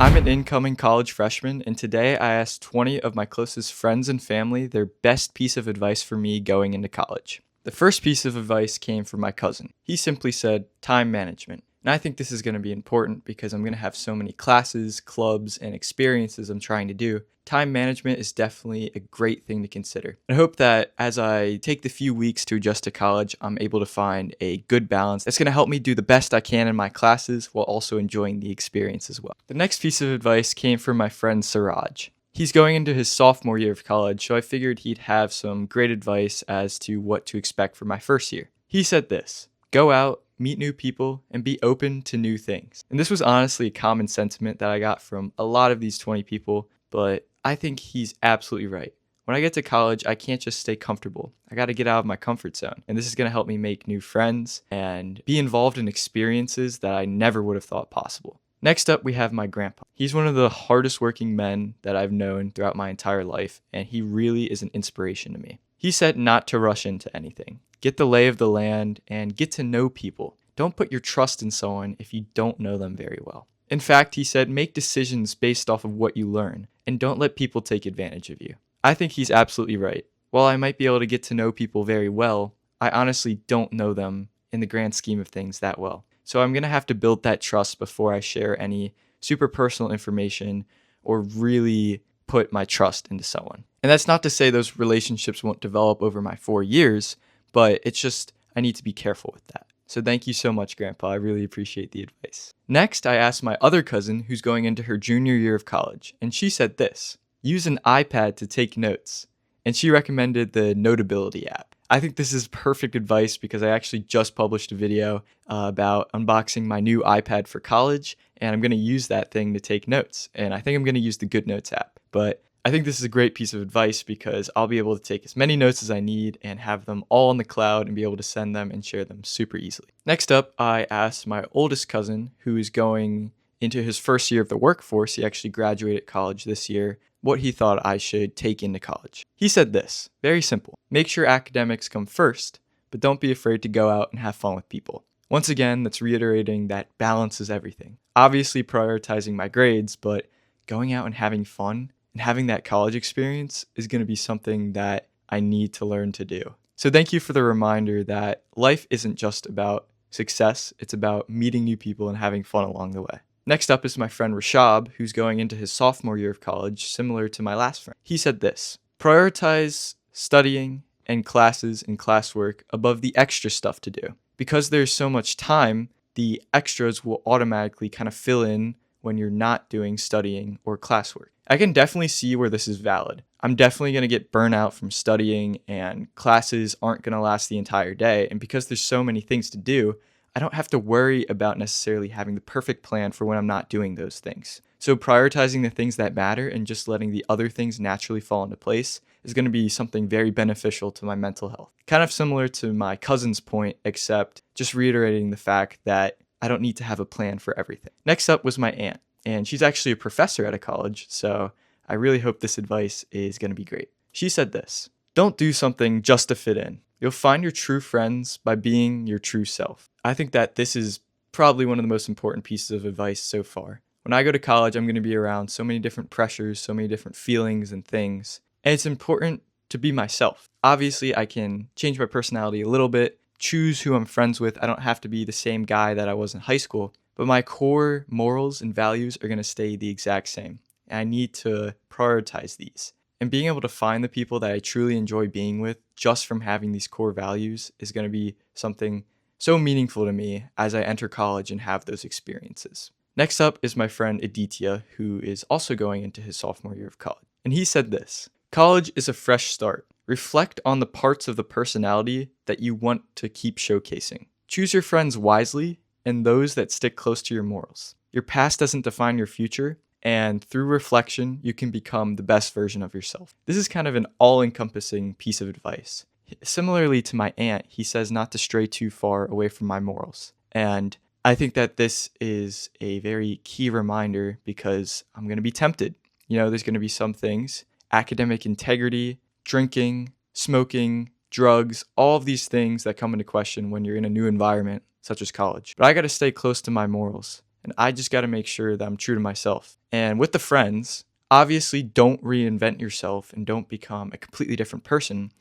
I'm an incoming college freshman, and today I asked 20 of my closest friends and family their best piece of advice for me going into college. The first piece of advice came from my cousin. He simply said, time management. And I think this is going to be important because I'm going to have so many classes, clubs, and experiences I'm trying to do. Time management is definitely a great thing to consider. I hope that as I take the few weeks to adjust to college, I'm able to find a good balance that's going to help me do the best I can in my classes while also enjoying the experience as well. The next piece of advice came from my friend Siraj. He's going into his sophomore year of college, so I figured he'd have some great advice as to what to expect for my first year. He said this: go out, meet new people, and be open to new things. And this was honestly a common sentiment that I got from a lot of these 20 people, but I think he's absolutely right. When I get to college, I can't just stay comfortable. I got to get out of my comfort zone. And this is going to help me make new friends and be involved in experiences that I never would have thought possible. Next up, we have my grandpa. He's one of the hardest working men that I've known throughout my entire life, and he really is an inspiration to me. He said not to rush into anything. Get the lay of the land and get to know people. Don't put your trust in someone if you don't know them very well. In fact, he said make decisions based off of what you learn, and don't let people take advantage of you. I think he's absolutely right. While I might be able to get to know people very well, I honestly don't know them in the grand scheme of things that well. So I'm going to have to build that trust before I share any super personal information or really put my trust into someone. And that's not to say those relationships won't develop over my 4 years, but it's just I need to be careful with that. So thank you so much, Grandpa. I really appreciate the advice. Next, I asked my other cousin who's going into her junior year of college, and she said this: use an iPad to take notes. And she recommended the Notability app. I think this is perfect advice because I actually just published a video about unboxing my new iPad for college, and I'm going to use that thing to take notes. And I think I'm going to use the Good Notes app. But I think this is a great piece of advice because I'll be able to take as many notes as I need and have them all in the cloud and be able to send them and share them super easily. Next up, I asked my oldest cousin, who is going into his first year of the workforce. He actually graduated college this year, what he thought I should take into college. He said this: very simple. Make sure academics come first, but don't be afraid to go out and have fun with people. Once again, that's reiterating that balance is everything. Obviously prioritizing my grades, but going out and having fun and having that college experience is going to be something that I need to learn to do. So thank you for the reminder that life isn't just about success, it's about meeting new people and having fun along the way. Next up is my friend Rashab, who's going into his sophomore year of college, similar to my last friend. He said this: prioritize studying and classes and classwork above the extra stuff to do. Because there's so much time, the extras will automatically kind of fill in when you're not doing studying or classwork. I can definitely see where this is valid. I'm definitely going to get burnout from studying, and classes aren't going to last the entire day. And because there's so many things to do, I don't have to worry about necessarily having the perfect plan for when I'm not doing those things. So prioritizing the things that matter and just letting the other things naturally fall into place is going to be something very beneficial to my mental health. Kind of similar to my cousin's point, except just reiterating the fact that I don't need to have a plan for everything. Next up was my aunt, and she's actually a professor at a college, so I really hope this advice is going to be great. She said this: don't do something just to fit in. You'll find your true friends by being your true self. I think that this is probably one of the most important pieces of advice so far. When I go to college, I'm going to be around so many different pressures, so many different feelings and things, and it's important to be myself. Obviously, I can change my personality a little bit, choose who I'm friends with. I don't have to be the same guy that I was in high school, but my core morals and values are going to stay the exact same, and I need to prioritize these. And being able to find the people that I truly enjoy being with just from having these core values is going to be something so meaningful to me as I enter college and have those experiences. Next up is my friend Aditya, who is also going into his sophomore year of college. And he said this: college is a fresh start. Reflect on the parts of the personality that you want to keep showcasing. Choose your friends wisely and those that stick close to your morals. Your past doesn't define your future, and through reflection, you can become the best version of yourself. This is kind of an all-encompassing piece of advice. Similarly to my aunt, he says not to stray too far away from my morals. And I think that this is a very key reminder because I'm going to be tempted. There's going to be some things, academic integrity, drinking, smoking, drugs, all of these things that come into question when you're in a new environment, such as college. But I got to stay close to my morals. and I just got to make sure that I'm true to myself. And with the friends, obviously don't reinvent yourself and don't become a completely different person,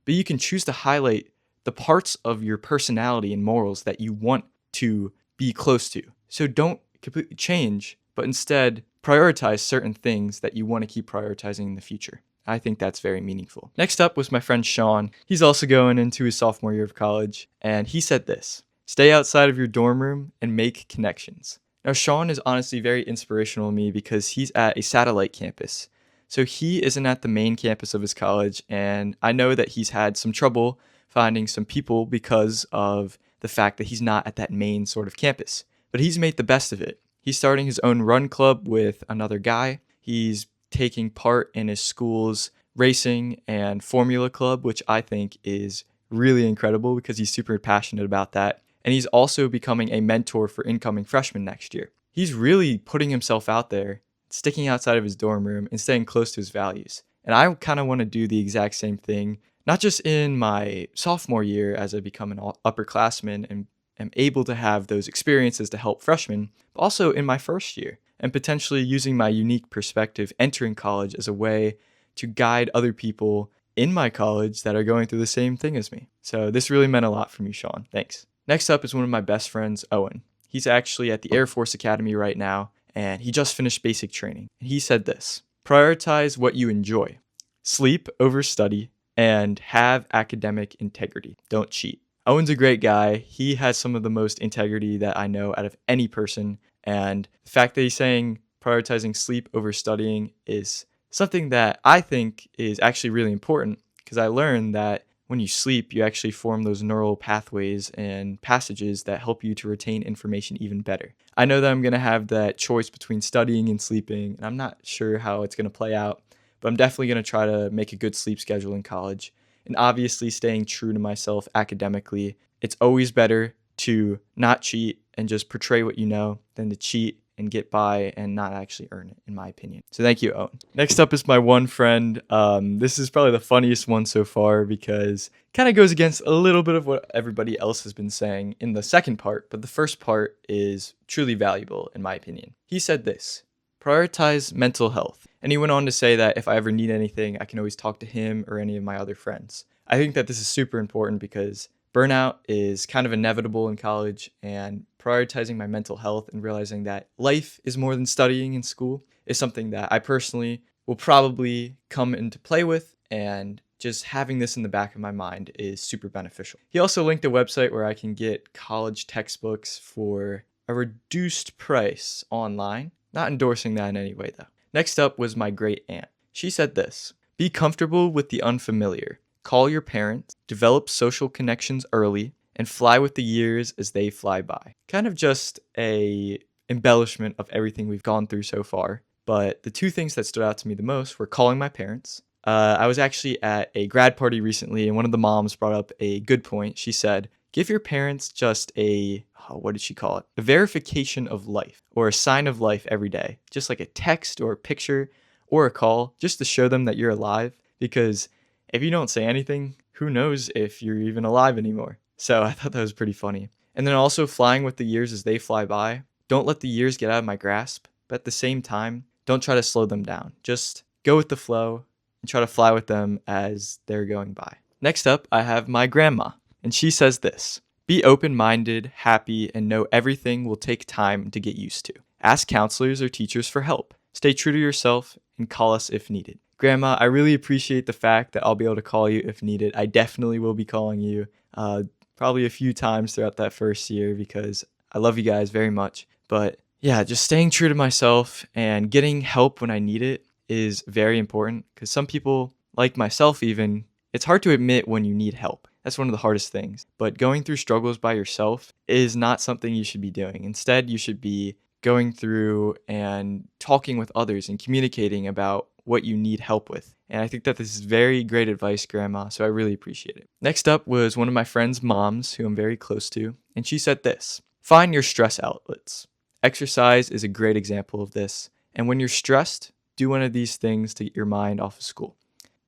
but you can choose to highlight the parts of your personality and morals that you want to be close to. So don't completely change, but instead prioritize certain things that you want to keep prioritizing in the future. I think that's very meaningful. Next up was my friend Sean. He's also going into his sophomore year of college, and he said this: stay outside of your dorm room and make connections. Now, Sean is honestly very inspirational to me because he's at a satellite campus. So he isn't at the main campus of his college, and I know that he's had some trouble finding some people because of the fact that he's not at that main sort of campus. But he's made the best of it. He's starting his own run club with another guy. He's taking part in his school's racing and formula club, which I think is really incredible because he's super passionate about that. And he's also becoming a mentor for incoming freshmen next year. He's really putting himself out there, sticking outside of his dorm room and staying close to his values. And I kind of want to do the exact same thing, not just in my sophomore year as I become an upperclassman and am able to have those experiences to help freshmen, but also in my first year and potentially using my unique perspective entering college as a way to guide other people in my college that are going through the same thing as me. So this really meant a lot for me, Sean. Thanks. Next up is one of my best friends, Owen. He's actually at the Air Force Academy right now, and he just finished basic training. He said this: prioritize what you enjoy, sleep over study, and have academic integrity. Don't cheat. Owen's a great guy. He has some of the most integrity that I know out of any person, and the fact that he's saying prioritizing sleep over studying is something that I think is actually really important, because I learned that when you sleep, you actually form those neural pathways and passages that help you to retain information even better. I know that I'm going to have that choice between studying and sleeping, and I'm not sure how it's going to play out, but I'm definitely going to try to make a good sleep schedule in college. And obviously staying true to myself academically. It's always better to not cheat and just portray what you know than to cheat and get by and not actually earn it, in my opinion. So thank you, Owen. Next up is my one friend. This is probably the funniest one so far because it kind of goes against a little bit of what everybody else has been saying in the second part, but the first part is truly valuable, in my opinion. He said this: prioritize mental health. And he went on to say that if I ever need anything, I can always talk to him or any of my other friends. I think that this is super important because burnout is kind of inevitable in college, and prioritizing my mental health and realizing that life is more than studying in school is something that I personally will probably come into play with, and just having this in the back of my mind is super beneficial. He also linked a website where I can get college textbooks for a reduced price online. Not endorsing that in any way though. Next up was my great aunt. She said this: be comfortable with the unfamiliar. Call your parents, develop social connections early, and fly with the years as they fly by. Kind of just a embellishment of everything we've gone through so far. But the two things that stood out to me the most were calling my parents. I was actually at a grad party recently, and one of the moms brought up a good point. She said, give your parents just what did she call it? A verification of life, or a sign of life every day. Just like a text or a picture or a call, just to show them that you're alive. Because if you don't say anything, who knows if you're even alive anymore? So I thought that was pretty funny. And then also flying with the years as they fly by. Don't let the years get out of my grasp, but at the same time, don't try to slow them down. Just go with the flow and try to fly with them as they're going by. Next up, I have my grandma, and she says this: be open-minded, happy, and know everything will take time to get used to. Ask counselors or teachers for help. Stay true to yourself and call us if needed. Grandma, I really appreciate the fact that I'll be able to call you if needed. I definitely will be calling you probably a few times throughout that first year because I love you guys very much. But yeah, just staying true to myself and getting help when I need it is very important, because some people, like myself even, it's hard to admit when you need help. That's one of the hardest things. But going through struggles by yourself is not something you should be doing. Instead, you should be going through and talking with others and communicating about what you need help with. And I think that this is very great advice, Grandma, so I really appreciate it. Next up was one of my friend's moms, who I'm very close to, and she said this: find your stress outlets. Exercise is a great example of this, and when you're stressed, do one of these things to get your mind off of school.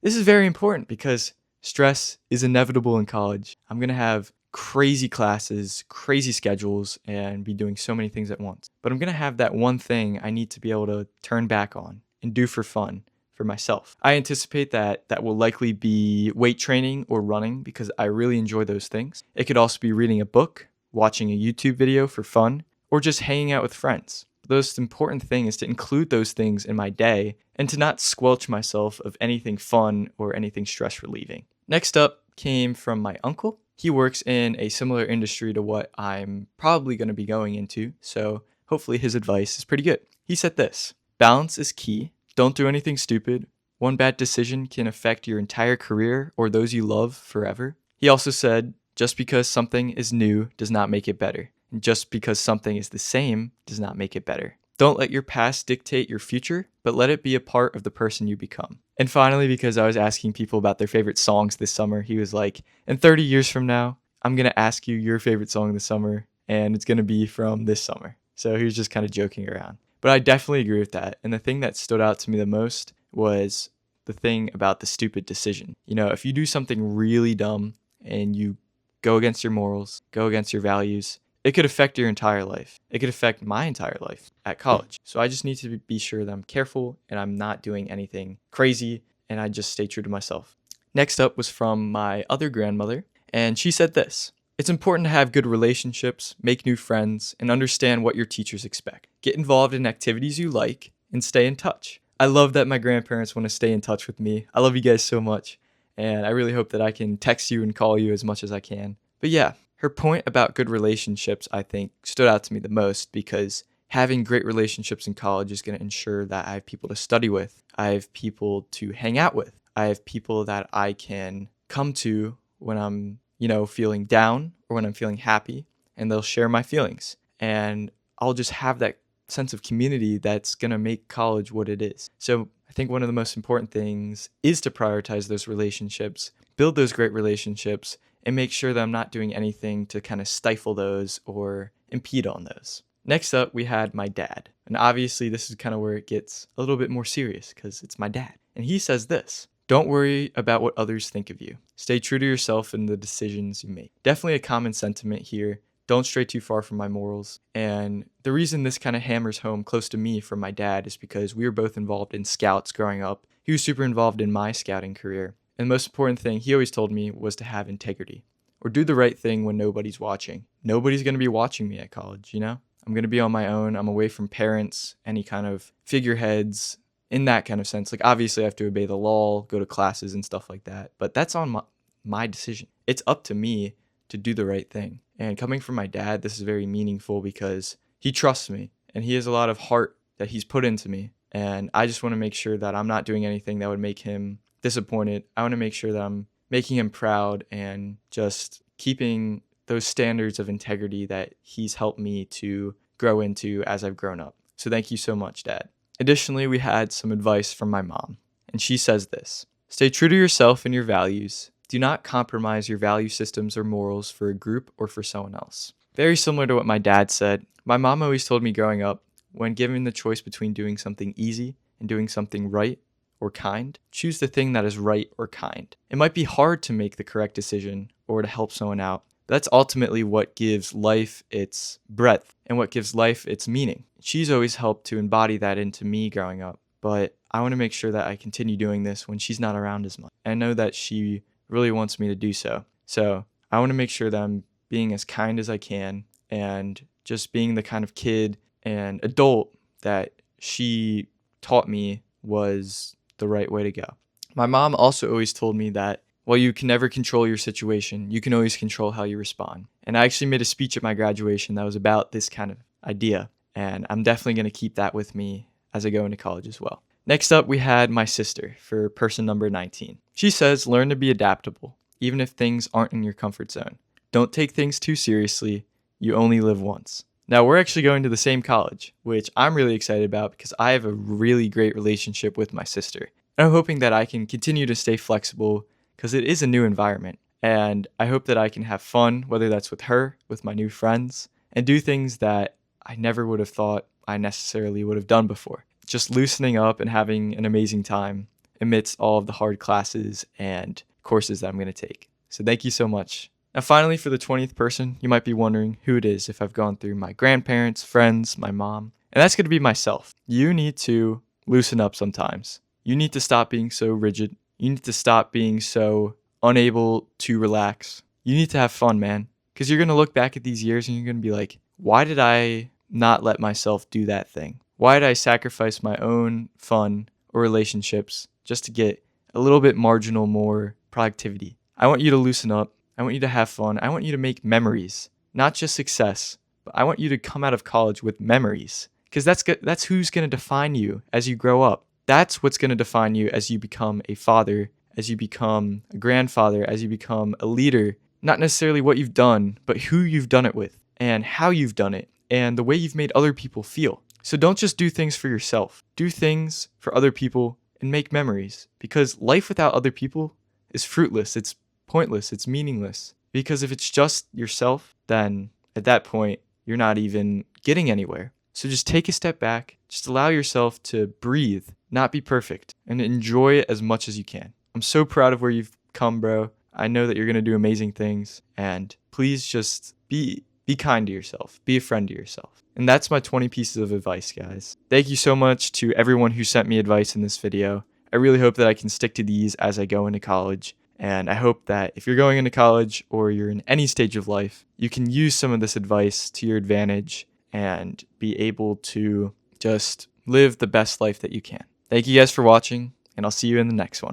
This is very important because stress is inevitable in college. I'm going to have crazy classes, crazy schedules, and be doing so many things at once. But I'm going to have that one thing I need to be able to turn back on and do for fun for myself. I anticipate that will likely be weight training or running because I really enjoy those things. It could also be reading a book, watching a YouTube video for fun, or just hanging out with friends. The most important thing is to include those things in my day and to not squelch myself of anything fun or anything stress relieving. Next up came from my uncle. He works in a similar industry to what I'm probably going to be going into, so hopefully his advice is pretty good. He said this: balance is key. Don't do anything stupid. One bad decision can affect your entire career or those you love forever. He also said, just because something is new does not make it better. And just because something is the same does not make it better. Don't let your past dictate your future, but let it be a part of the person you become. And finally, because I was asking people about their favorite songs this summer, he was like, in 30 years from now, I'm going to ask you your favorite song this summer, and it's going to be from this summer. So he was just kind of joking around. But I definitely agree with that. And the thing that stood out to me the most was the thing about the stupid decision. You know, if you do something really dumb and you go against your morals, go against your values, it could affect your entire life. It could affect my entire life at college. So I just need to be sure that I'm careful and I'm not doing anything crazy and I just stay true to myself. Next up was from my other grandmother, and she said this: it's important to have good relationships, make new friends, and understand what your teachers expect. Get involved in activities you like and stay in touch. I love that my grandparents want to stay in touch with me. I love you guys so much, and I really hope that I can text you and call you as much as I can. But yeah, her point about good relationships, I think, stood out to me the most because having great relationships in college is going to ensure that I have people to study with. I have people to hang out with. I have people that I can come to when I'm, feeling down or when I'm feeling happy, and they'll share my feelings. And I'll just have that sense of community that's going to make college what it is. So I think one of the most important things is to prioritize those relationships, build those great relationships, and make sure that I'm not doing anything to kind of stifle those or impede on those. Next up, we had my dad. And obviously, this is kind of where it gets a little bit more serious because it's my dad. And he says this: don't worry about what others think of you. Stay true to yourself and the decisions you make. Definitely a common sentiment here. Don't stray too far from my morals. And the reason this kind of hammers home close to me from my dad is because we were both involved in scouts growing up. He was super involved in my scouting career. And the most important thing he always told me was to have integrity, or do the right thing when nobody's watching. Nobody's going to be watching me at college, I'm going to be on my own. I'm away from parents, any kind of figureheads, in that kind of sense. Like, obviously I have to obey the law, go to classes and stuff like that, but that's on my decision. It's up to me to do the right thing. And coming from my dad, this is very meaningful because he trusts me and he has a lot of heart that he's put into me. And I just want to make sure that I'm not doing anything that would make him disappointed. I want to make sure that I'm making him proud and just keeping those standards of integrity that he's helped me to grow into as I've grown up. So thank you so much, Dad. Additionally, we had some advice from my mom, and she says this: stay true to yourself and your values. Do not compromise your value systems or morals for a group or for someone else. Very similar to what my dad said, my mom always told me growing up, when given the choice between doing something easy and doing something right or kind, choose the thing that is right or kind. It might be hard to make the correct decision or to help someone out, but that's ultimately what gives life its breadth and what gives life its meaning. She's always helped to embody that into me growing up, but I want to make sure that I continue doing this when she's not around as much. And I know that she really wants me to do so. So I want to make sure that I'm being as kind as I can and just being the kind of kid and adult that she taught me was the right way to go. My mom also always told me that while you can never control your situation, you can always control how you respond. And I actually made a speech at my graduation that was about this kind of idea. And I'm definitely going to keep that with me as I go into college as well. Next up, we had my sister for person number 19. She says, learn to be adaptable, even if things aren't in your comfort zone. Don't take things too seriously. You only live once. Now, we're actually going to the same college, which I'm really excited about because I have a really great relationship with my sister. And I'm hoping that I can continue to stay flexible because it is a new environment. And I hope that I can have fun, whether that's with her, with my new friends, and do things that I never would have thought I necessarily would have done before. Just loosening up and having an amazing time amidst all of the hard classes and courses that I'm going to take. So thank you so much. Now, finally, for the 20th person, you might be wondering who it is if I've gone through my grandparents, friends, my mom, and that's going to be myself. You need to loosen up sometimes. You need to stop being so rigid. You need to stop being so unable to relax. You need to have fun, man, because you're going to look back at these years and you're going to be like, why did I not let myself do that thing? Why did I sacrifice my own fun or relationships just to get a little bit marginal more productivity? I want you to loosen up. I want you to have fun. I want you to make memories, not just success, but I want you to come out of college with memories, because that's who's going to define you as you grow up. That's what's going to define you as you become a father, as you become a grandfather, as you become a leader. Not necessarily what you've done, but who you've done it with and how you've done it and the way you've made other people feel. So don't just do things for yourself. Do things for other people and make memories, because life without other people is fruitless. It's pointless. It's meaningless. Because if it's just yourself, then at that point, you're not even getting anywhere. So just take a step back. Just allow yourself to breathe, not be perfect, and enjoy it as much as you can. I'm so proud of where you've come, bro. I know that you're going to do amazing things, and please just be kind to yourself. Be a friend to yourself. And that's my 20 pieces of advice, guys. Thank you so much to everyone who sent me advice in this video. I really hope that I can stick to these as I go into college. And I hope that if you're going into college or you're in any stage of life, you can use some of this advice to your advantage and be able to just live the best life that you can. Thank you guys for watching, and I'll see you in the next one.